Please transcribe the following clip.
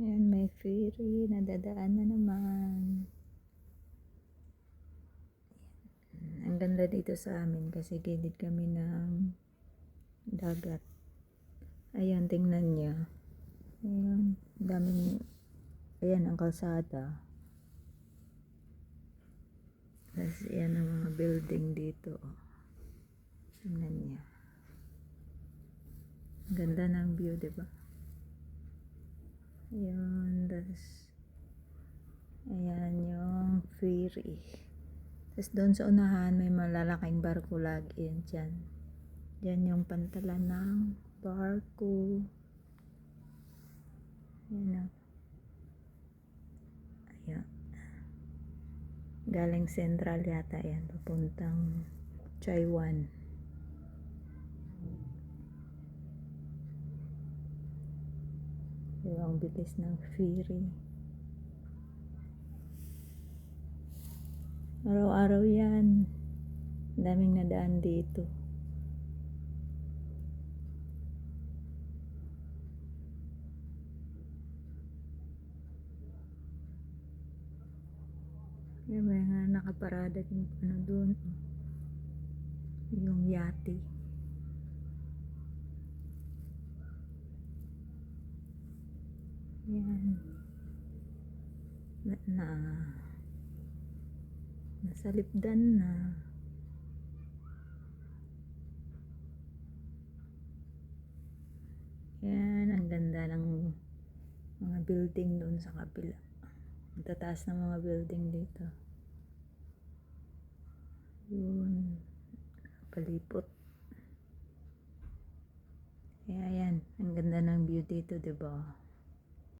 Ayan, may ferry, nadadaan na naman. Ang ganda dito sa amin kasi gilid kami ng dagat. Ayan, tingnan niya. Ayan, daming, ayan ang kalsada. Tapos ayan ang mga building dito. Tingnan niya. Ang ganda ng view, diba? Ayan, tapos ayan yung ferry. Tapos doon sa unahan may malalaking barko lagi yan dyan. Dyan yung pantalan ng barko. Ayan o. Ayan. Galing Central yata yan. Papuntang Chaiwan. Diba ang bilis ng ferry. Araw-araw yan. Daming nadaan dito. Yung mga nakaparada yung ano doon. Yung yate. Yan. Nasa lipdan na. Yan, ang ganda ng mga building doon sa kabila. Ang tataas ng mga building dito. Yun. Palipot. Kaya yan, ang ganda ng view dito, diba?